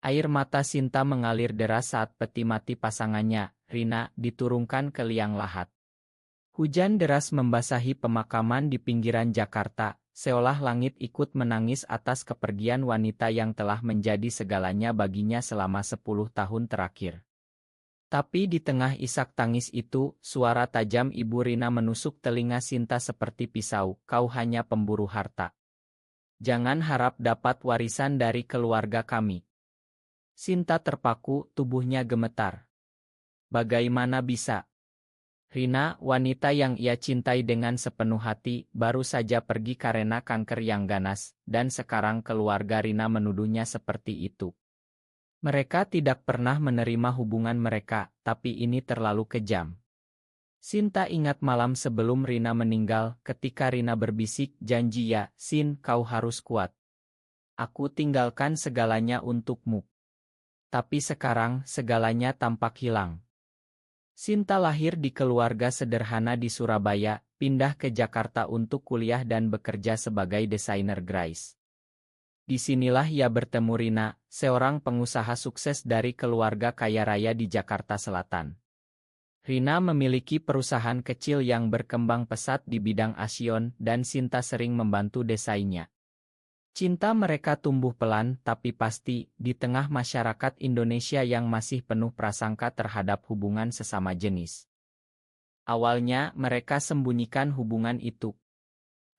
Air mata Sinta mengalir deras saat peti mati pasangannya, Rina, diturunkan ke liang lahat. Hujan deras membasahi pemakaman di pinggiran Jakarta, seolah langit ikut menangis atas kepergian wanita yang telah menjadi segalanya baginya selama 10 tahun terakhir. Tapi di tengah isak tangis itu, suara tajam Ibu Rina menusuk telinga Sinta seperti pisau, "Kau hanya pemburu harta. Jangan harap dapat warisan dari keluarga kami." Sinta terpaku, tubuhnya gemetar. Bagaimana bisa? Rina, wanita yang ia cintai dengan sepenuh hati, baru saja pergi karena kanker yang ganas, dan sekarang keluarga Rina menuduhnya seperti itu. Mereka tidak pernah menerima hubungan mereka, tapi ini terlalu kejam. Sinta ingat malam sebelum Rina meninggal, ketika Rina berbisik, "Janji ya, Sin, kau harus kuat. Aku tinggalkan segalanya untukmu." Tapi sekarang, segalanya tampak hilang. Sinta lahir di keluarga sederhana di Surabaya, pindah ke Jakarta untuk kuliah dan bekerja sebagai desainer grafis. Disinilah ia bertemu Rina, seorang pengusaha sukses dari keluarga kaya raya di Jakarta Selatan. Rina memiliki perusahaan kecil yang berkembang pesat di bidang asion dan Sinta sering membantu desainnya. Cinta mereka tumbuh pelan tapi pasti di tengah masyarakat Indonesia yang masih penuh prasangka terhadap hubungan sesama jenis. Awalnya mereka sembunyikan hubungan itu.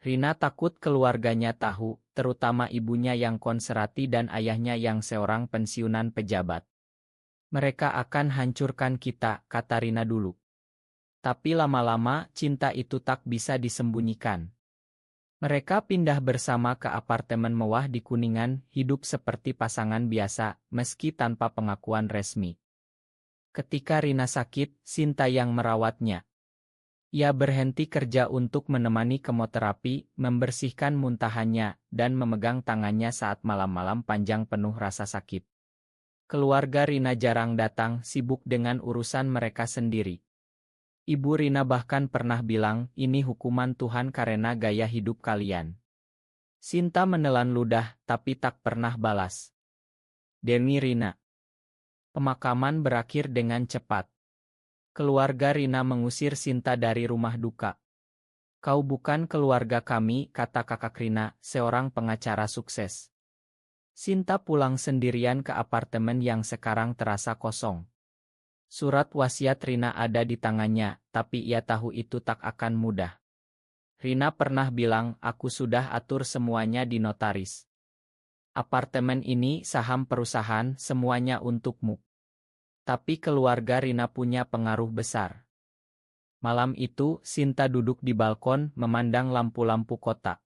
Rina takut keluarganya tahu, terutama ibunya yang konserati dan ayahnya yang seorang pensiunan pejabat. "Mereka akan hancurkan kita," kata Rina dulu. Tapi lama-lama cinta itu tak bisa disembunyikan. Mereka pindah bersama ke apartemen mewah di Kuningan, hidup seperti pasangan biasa, meski tanpa pengakuan resmi. Ketika Rina sakit, Sinta yang merawatnya. Ia berhenti kerja untuk menemani kemoterapi, membersihkan muntahannya, dan memegang tangannya saat malam-malam panjang penuh rasa sakit. Keluarga Rina jarang datang, sibuk dengan urusan mereka sendiri. Ibu Rina bahkan pernah bilang, "Ini hukuman Tuhan karena gaya hidup kalian." Sinta menelan ludah, tapi tak pernah balas. Demi Rina. Pemakaman berakhir dengan cepat. Keluarga Rina mengusir Sinta dari rumah duka. "Kau bukan keluarga kami," kata kakak Rina, seorang pengacara sukses. Sinta pulang sendirian ke apartemen yang sekarang terasa kosong. Surat wasiat Rina ada di tangannya, tapi ia tahu itu tak akan mudah. Rina pernah bilang, "Aku sudah atur semuanya di notaris. Apartemen ini, saham perusahaan, semuanya untukmu." Tapi keluarga Rina punya pengaruh besar. Malam itu, Sinta duduk di balkon, memandang lampu-lampu kota.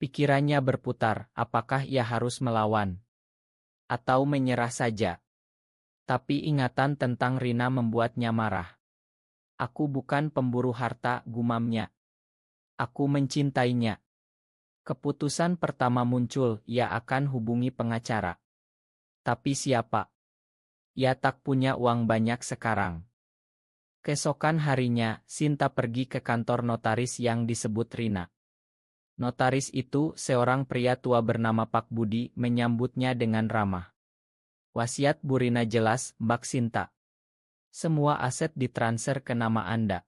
Pikirannya berputar, apakah ia harus melawan? Atau menyerah saja? Tapi ingatan tentang Rina membuatnya marah. "Aku bukan pemburu harta," gumamnya. "Aku mencintainya." Keputusan pertama muncul, ia akan hubungi pengacara. Tapi siapa? Ia tak punya uang banyak sekarang. Keesokan harinya, Sinta pergi ke kantor notaris yang disebut Rina. Notaris itu, seorang pria tua bernama Pak Budi, menyambutnya dengan ramah. "Wasiat Bu Rina jelas, Mbak Sinta. Semua aset ditransfer ke nama Anda."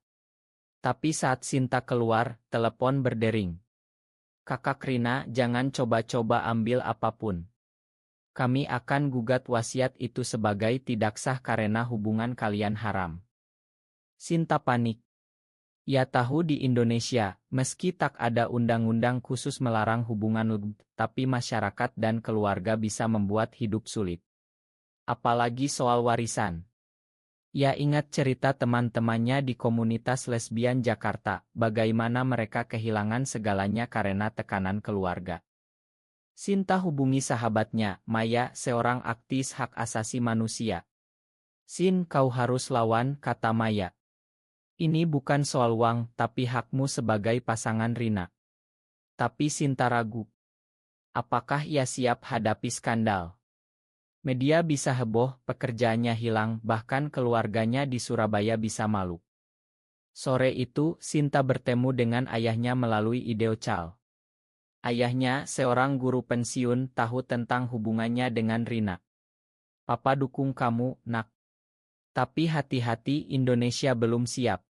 Tapi saat Sinta keluar, telepon berdering. "Kakak Rina, jangan coba-coba ambil apapun. Kami akan gugat wasiat itu sebagai tidak sah karena hubungan kalian haram." Sinta panik. Ia tahu di Indonesia, meski tak ada undang-undang khusus melarang hubungan, tapi masyarakat dan keluarga bisa membuat hidup sulit. Apalagi soal warisan. Ia ingat cerita teman-temannya di komunitas lesbian Jakarta, bagaimana mereka kehilangan segalanya karena tekanan keluarga. Sinta hubungi sahabatnya, Maya, seorang aktivis hak asasi manusia. "Sin, kau harus lawan," kata Maya. "Ini bukan soal uang, tapi hakmu sebagai pasangan Rina." Tapi Sinta ragu. Apakah ia siap hadapi skandal? Media bisa heboh, pekerjaannya hilang, bahkan keluarganya di Surabaya bisa malu. Sore itu, Sinta bertemu dengan ayahnya melalui video call. Ayahnya, seorang guru pensiun, tahu tentang hubungannya dengan Rina. Papa dukung kamu, nak. Tapi hati-hati, Indonesia belum siap.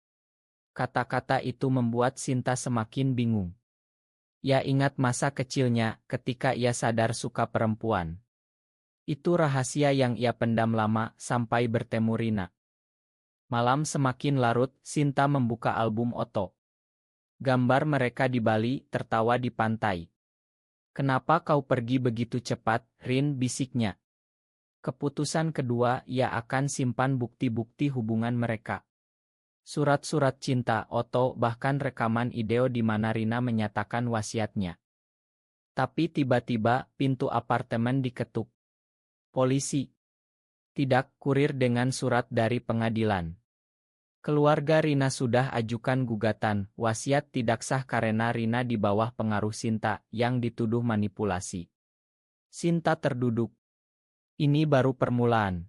Kata-kata itu membuat Sinta semakin bingung. Ia ingat masa kecilnya ketika ia sadar suka perempuan. Itu rahasia yang ia pendam lama sampai bertemu Rina. Malam semakin larut, Sinta membuka album Otto. Gambar mereka di Bali, tertawa di pantai. "Kenapa kau pergi begitu cepat, Rin?" bisiknya. Keputusan kedua, ia akan simpan bukti-bukti hubungan mereka. Surat-surat cinta Otto, bahkan rekaman video di mana Rina menyatakan wasiatnya. Tapi tiba-tiba, pintu apartemen diketuk. Polisi. Tidak, kurir dengan surat dari pengadilan. Keluarga Rina sudah ajukan gugatan, wasiat tidak sah karena Rina di bawah pengaruh Sinta yang dituduh manipulasi. Sinta terduduk. Ini baru permulaan.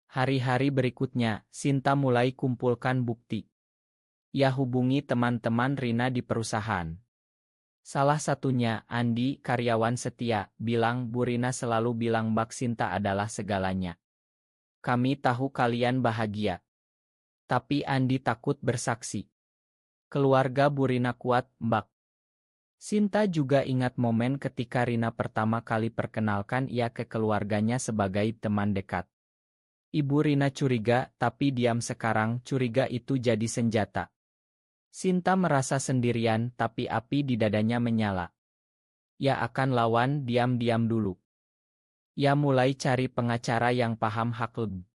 Hari-hari berikutnya, Sinta mulai kumpulkan bukti. Ia hubungi teman-teman Rina di perusahaan. Salah satunya, Andi, karyawan setia, bilang Bu Rina selalu bilang Mbak Sinta adalah segalanya. Kami tahu kalian bahagia. Tapi Andi takut bersaksi. Keluarga Bu Rina kuat, Mbak. Sinta juga ingat momen ketika Rina pertama kali perkenalkan ia ke keluarganya sebagai teman dekat. Ibu Rina curiga, tapi diam. Sekarang curiga itu jadi senjata. Sinta merasa sendirian, tapi api di dadanya menyala. Ia akan lawan diam-diam dulu. Ia mulai cari pengacara yang paham hak lebih.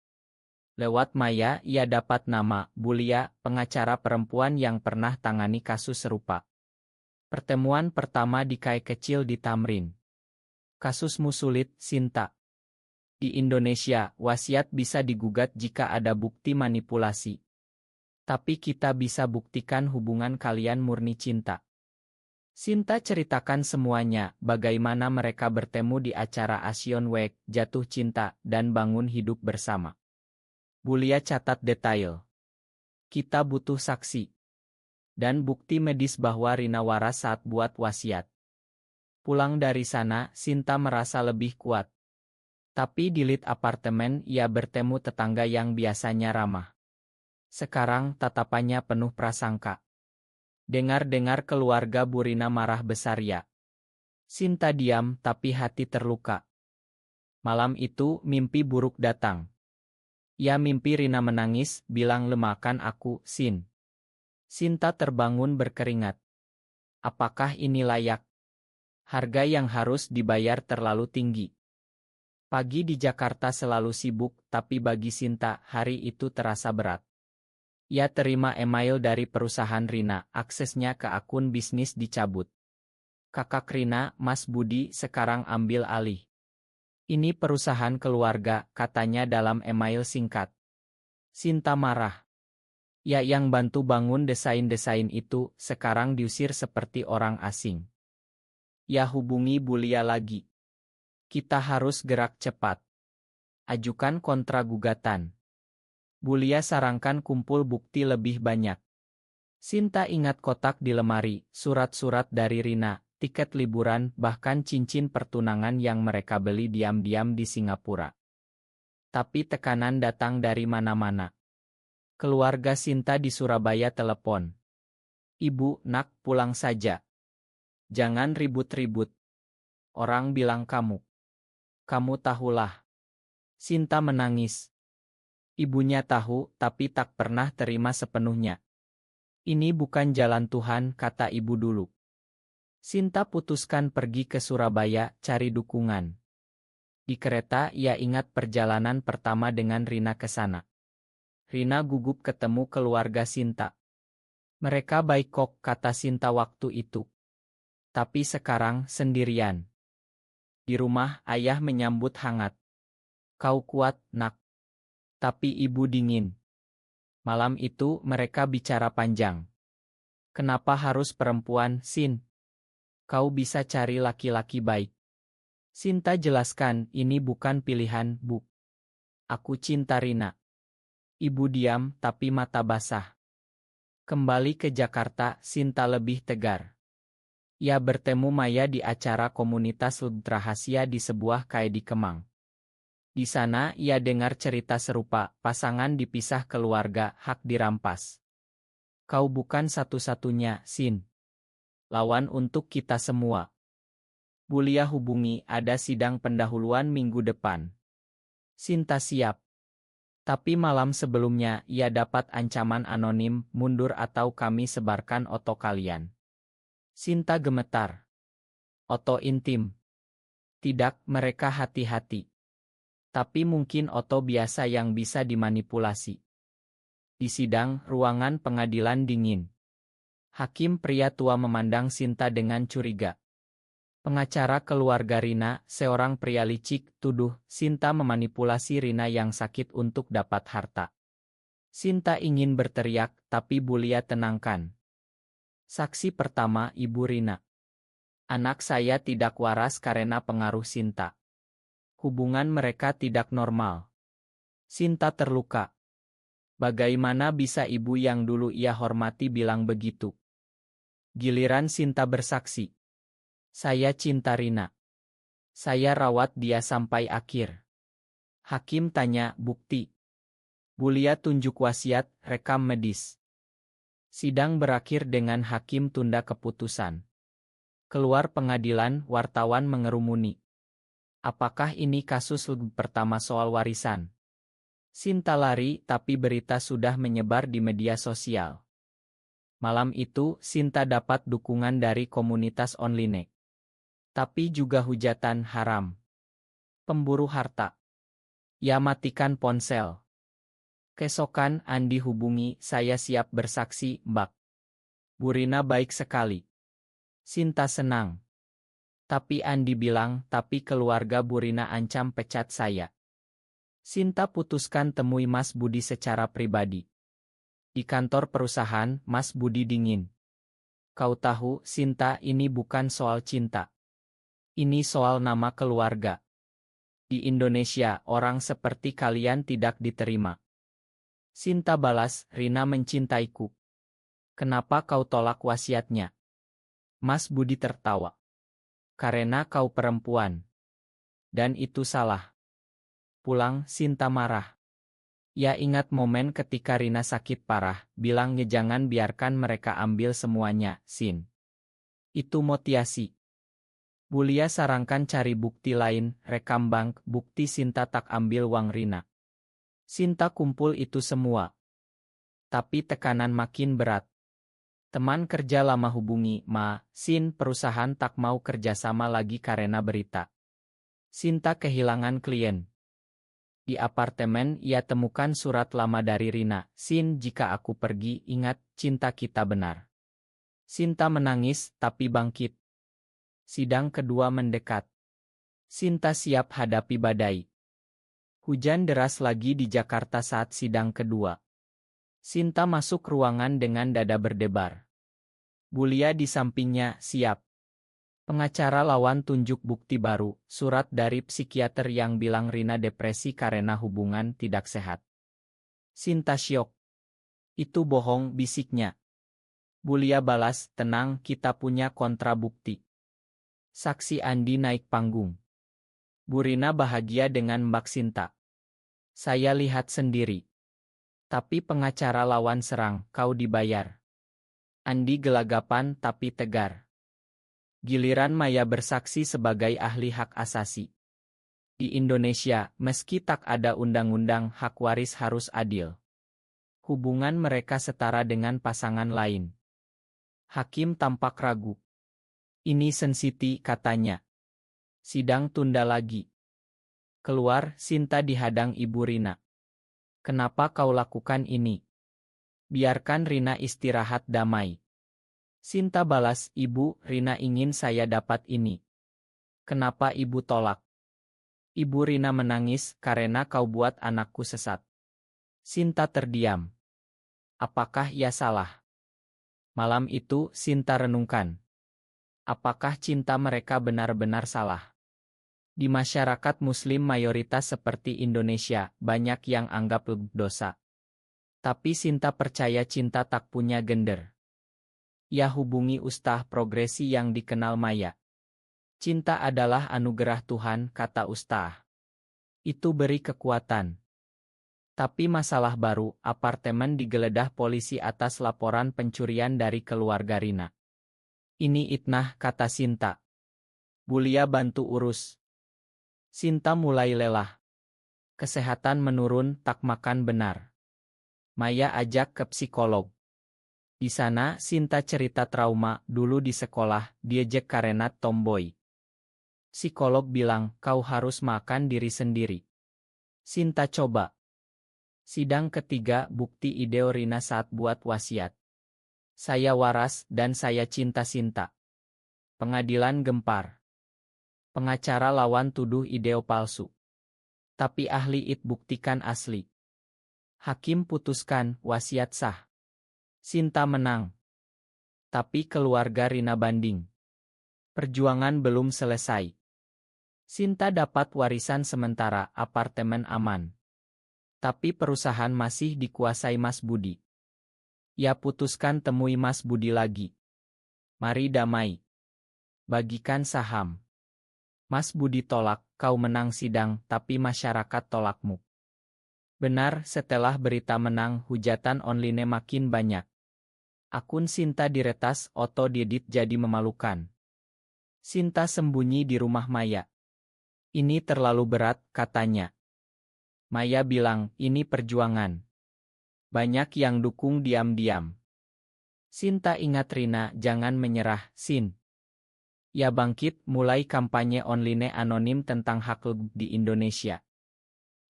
Lewat Maya, ia dapat nama Bulia, pengacara perempuan yang pernah tangani kasus serupa. Pertemuan pertama di Kai Kecil di Tamrin. Kasusmu sulit, Sinta. Di Indonesia, wasiat bisa digugat jika ada bukti manipulasi. Tapi kita bisa buktikan hubungan kalian murni cinta. Sinta ceritakan semuanya, bagaimana mereka bertemu di acara Asian Week, jatuh cinta, dan bangun hidup bersama. Bulia catat detail. Kita butuh saksi. Dan bukti medis bahwa Rina waras saat buat wasiat. Pulang dari sana, Sinta merasa lebih kuat. Tapi di lift apartemen, ia bertemu tetangga yang biasanya ramah. Sekarang tatapannya penuh prasangka. Dengar-dengar keluarga Bu Rina marah besar ya. Sinta diam, tapi hati terluka. Malam itu, mimpi buruk datang. Ia mimpi Rina menangis, bilang "Lemahkan aku, Sin." Sinta terbangun berkeringat. Apakah ini layak? Harga yang harus dibayar terlalu tinggi. Pagi di Jakarta selalu sibuk, tapi bagi Sinta, hari itu terasa berat. Ia terima email dari perusahaan Rina, aksesnya ke akun bisnis dicabut. Kakak Rina, Mas Budi, sekarang ambil alih. Ini perusahaan keluarga, katanya dalam email singkat. Sinta marah. Ya, yang bantu bangun desain-desain itu, sekarang diusir seperti orang asing. Ya, hubungi Bulia lagi. Kita harus gerak cepat. Ajukan kontra gugatan. Bulia sarankan kumpul bukti lebih banyak. Sinta ingat kotak di lemari, surat-surat dari Rina, tiket liburan, bahkan cincin pertunangan yang mereka beli diam-diam di Singapura. Tapi tekanan datang dari mana-mana. Keluarga Sinta di Surabaya telepon. "Ibu, nak, pulang saja. Jangan ribut-ribut. Orang bilang kamu. Kamu tahulah." Sinta menangis. Ibunya tahu, tapi tak pernah terima sepenuhnya. Ini bukan jalan Tuhan, kata ibu dulu. Sinta putuskan pergi ke Surabaya, cari dukungan. Di kereta ia ingat perjalanan pertama dengan Rina ke sana. Rina gugup ketemu keluarga Sinta. Mereka baik kok, kata Sinta waktu itu. Tapi sekarang sendirian. Di rumah, ayah menyambut hangat. Kau kuat, nak. Tapi ibu dingin. Malam itu mereka bicara panjang. Kenapa harus perempuan, Sin? Kau bisa cari laki-laki baik. Sinta jelaskan, ini bukan pilihan, Bu. Aku cinta Rina. Ibu diam, tapi mata basah. Kembali ke Jakarta, Sinta lebih tegar. Ia bertemu Maya di acara komunitas rahasia di sebuah KAI di Kemang. Di sana ia dengar cerita serupa, pasangan dipisah keluarga, hak dirampas. Kau bukan satu-satunya, Sin. Lawan untuk kita semua. Bulia hubungi, ada sidang pendahuluan minggu depan. Sinta siap. Tapi malam sebelumnya, ia dapat ancaman anonim, mundur atau kami sebarkan oto kalian. Sinta gemetar. Oto intim. Tidak, mereka hati-hati. Tapi mungkin oto biasa yang bisa dimanipulasi. Di sidang, ruangan pengadilan dingin. Hakim pria tua memandang Sinta dengan curiga. Pengacara keluarga Rina, seorang pria licik, tuduh Sinta memanipulasi Rina yang sakit untuk dapat harta. Sinta ingin berteriak, tapi Bulia tenangkan. Saksi pertama, Ibu Rina. Anak saya tidak waras karena pengaruh Sinta. Hubungan mereka tidak normal. Sinta terluka. Bagaimana bisa ibu yang dulu ia hormati bilang begitu? Giliran Sinta bersaksi. Saya cinta Rina. Saya rawat dia sampai akhir. Hakim tanya, bukti. Bulia tunjuk wasiat, rekam medis. Sidang berakhir dengan hakim tunda keputusan. Keluar pengadilan, wartawan mengerumuni. Apakah ini kasus pertama soal warisan? Sinta lari, tapi berita sudah menyebar di media sosial. Malam itu, Sinta dapat dukungan dari komunitas online. Tapi juga hujatan haram. Pemburu harta. Ya matikan ponsel. Kesokan, Andi hubungi, saya siap bersaksi, Mbak. Bu Rina baik sekali. Sinta senang. Tapi Andi bilang, tapi keluarga Bu Rina ancam pecat saya. Sinta putuskan temui Mas Budi secara pribadi. Di kantor perusahaan, Mas Budi dingin. Kau tahu, Sinta, ini bukan soal cinta. Ini soal nama keluarga. Di Indonesia, orang seperti kalian tidak diterima. Sinta balas, Rina mencintaiku. Kenapa kau tolak wasiatnya? Mas Budi tertawa. Karena kau perempuan. Dan itu salah. Pulang, Sinta marah. Ya ingat momen ketika Rina sakit parah, bilangnya jangan biarkan mereka ambil semuanya, Sin. Itu motiasi. Bulia sarankan cari bukti lain, rekam bank, bukti Sinta tak ambil uang Rina. Sinta kumpul itu semua. Tapi tekanan makin berat. Teman kerja lama hubungi, Sin, perusahaan tak mau kerjasama lagi karena berita. Sinta kehilangan klien. Di apartemen ia temukan surat lama dari Rina, Sin, jika aku pergi, ingat, cinta kita benar. Sinta menangis, tapi bangkit. Sidang kedua mendekat. Sinta siap hadapi badai. Hujan deras lagi di Jakarta saat sidang kedua. Sinta masuk ruangan dengan dada berdebar. Bulia di sampingnya, siap. Pengacara lawan tunjuk bukti baru, surat dari psikiater yang bilang Rina depresi karena hubungan tidak sehat. Sinta syok. Itu bohong, bisiknya. Bulia balas, tenang, kita punya kontrabukti. Saksi Andi naik panggung. Bu Rina bahagia dengan Mbak Sinta. Saya lihat sendiri. Tapi pengacara lawan serang, kau dibayar. Andi gelagapan tapi tegar. Giliran Maya bersaksi sebagai ahli hak asasi. Di Indonesia, meski tak ada undang-undang, hak waris harus adil. Hubungan mereka setara dengan pasangan lain. Hakim tampak ragu. Ini sensitif, katanya. Sidang tunda lagi. Keluar, Sinta dihadang Ibu Rina. Kenapa kau lakukan ini? Biarkan Rina istirahat damai. Sinta balas, Ibu, Rina ingin saya dapat ini. Kenapa Ibu tolak? Ibu Rina menangis, karena kau buat anakku sesat. Sinta terdiam. Apakah ia salah? Malam itu, Sinta renungkan. Apakah cinta mereka benar-benar salah? Di masyarakat Muslim mayoritas seperti Indonesia, banyak yang anggap dosa. Tapi Sinta percaya cinta tak punya gender. Ia hubungi ustaz progresi yang dikenal Maya. Cinta adalah anugerah Tuhan, kata ustaz. Itu beri kekuatan. Tapi masalah baru, apartemen digeledah polisi atas laporan pencurian dari keluarga Rina. Ini itnah, kata Sinta. Bulia bantu urus. Sinta mulai lelah. Kesehatan menurun, tak makan benar. Maya ajak ke psikolog. Di sana, Sinta cerita trauma, dulu di sekolah, diejek karena tomboy. Psikolog bilang, kau harus makan diri sendiri. Sinta coba. Sidang ketiga, bukti ideo Rina saat buat wasiat. Saya waras, dan saya cinta Sinta. Pengadilan gempar. Pengacara lawan tuduh ideo palsu. Tapi ahli it buktikan asli. Hakim putuskan, wasiat sah. Sinta menang. Tapi keluarga Rina banding. Perjuangan belum selesai. Sinta dapat warisan sementara, apartemen aman. Tapi perusahaan masih dikuasai Mas Budi. Ia putuskan temui Mas Budi lagi. Mari damai. Bagikan saham. Mas Budi tolak, kau menang sidang, tapi masyarakat tolakmu. Benar, setelah berita menang, hujatan online makin banyak. Akun Sinta diretas, otodiedit jadi memalukan. Sinta sembunyi di rumah Maya. Ini terlalu berat, katanya. Maya bilang, ini perjuangan. Banyak yang dukung diam-diam. Sinta ingat Rina, jangan menyerah, Sin. Ia bangkit, mulai kampanye online anonim tentang hak di Indonesia.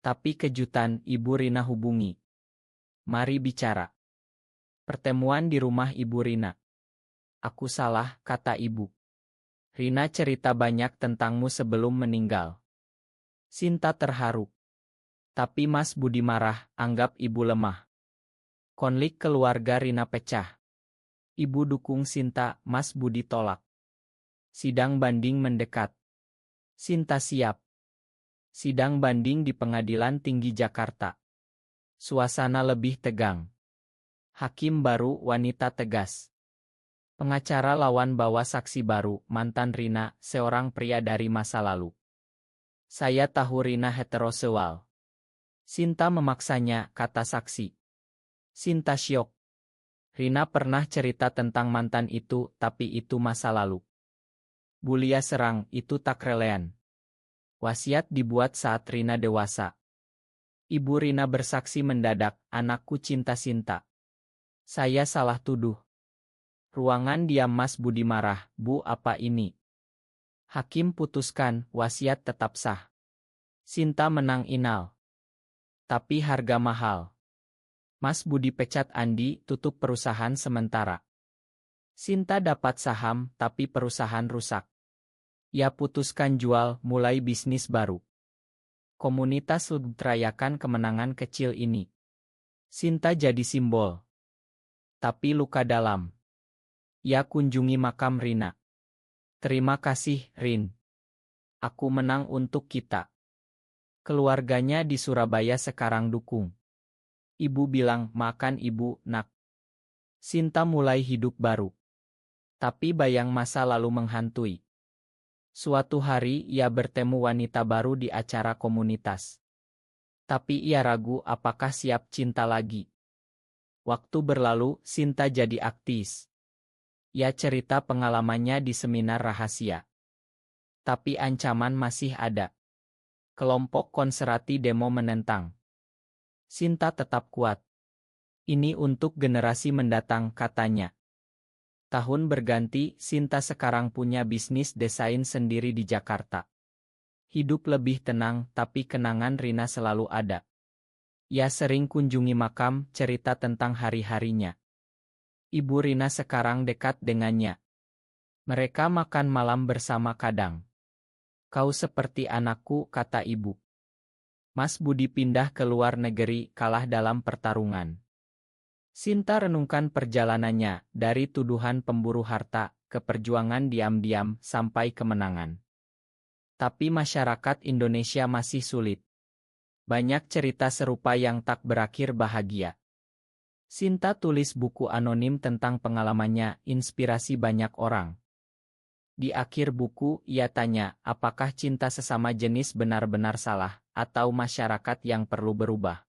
Tapi kejutan, Ibu Rina hubungi. Mari bicara. Pertemuan di rumah Ibu Rina. Aku salah, kata Ibu. Rina cerita banyak tentangmu sebelum meninggal. Sinta terharu. Tapi Mas Budi marah, anggap Ibu lemah. Konflik keluarga Rina pecah. Ibu dukung Sinta, Mas Budi tolak. Sidang banding mendekat. Sinta siap. Sidang banding di Pengadilan Tinggi Jakarta. Suasana lebih tegang. Hakim baru, wanita tegas. Pengacara lawan bawa saksi baru, mantan Rina, seorang pria dari masa lalu. Saya tahu Rina heteroseksual. Sinta memaksanya, kata saksi. Sinta syok. Rina pernah cerita tentang mantan itu, tapi itu masa lalu. Bulia serang, itu tak relevan. Wasiat dibuat saat Rina dewasa. Ibu Rina bersaksi mendadak, anakku cinta Sinta. Saya salah tuduh. Ruangan diam Mas Budi marah, Bu apa ini? Hakim putuskan, wasiat tetap sah. Sinta menang inal. Tapi harga mahal. Mas Budi pecat Andi, tutup perusahaan sementara. Sinta dapat saham, tapi perusahaan rusak. Ia putuskan jual, mulai bisnis baru. Komunitas terayakan kemenangan kecil ini. Sinta jadi simbol. Tapi luka dalam. Ia kunjungi makam Rina. Terima kasih, Rin. Aku menang untuk kita. Keluarganya di Surabaya sekarang dukung. Ibu bilang, makan ibu, nak. Sinta mulai hidup baru. Tapi bayang masa lalu menghantui. Suatu hari ia bertemu wanita baru di acara komunitas. Tapi ia ragu apakah siap cinta lagi. Waktu berlalu, Sinta jadi aktis. Ia cerita pengalamannya di seminar rahasia. Tapi ancaman masih ada. Kelompok konservatif demo menentang. Sinta tetap kuat. Ini untuk generasi mendatang, katanya. Tahun berganti, Sinta sekarang punya bisnis desain sendiri di Jakarta. Hidup lebih tenang, tapi kenangan Rina selalu ada. Ia sering kunjungi makam, cerita tentang hari-harinya. Ibu Rina sekarang dekat dengannya. Mereka makan malam bersama kadang. Kau seperti anakku, kata ibu. Mas Budi pindah ke luar negeri, kalah dalam pertarungan. Sinta renungkan perjalanannya, dari tuduhan pemburu harta, ke perjuangan diam-diam, sampai kemenangan. Tapi masyarakat Indonesia masih sulit. Banyak cerita serupa yang tak berakhir bahagia. Sinta tulis buku anonim tentang pengalamannya, inspirasi banyak orang. Di akhir buku, ia tanya, apakah cinta sesama jenis benar-benar salah, atau masyarakat yang perlu berubah?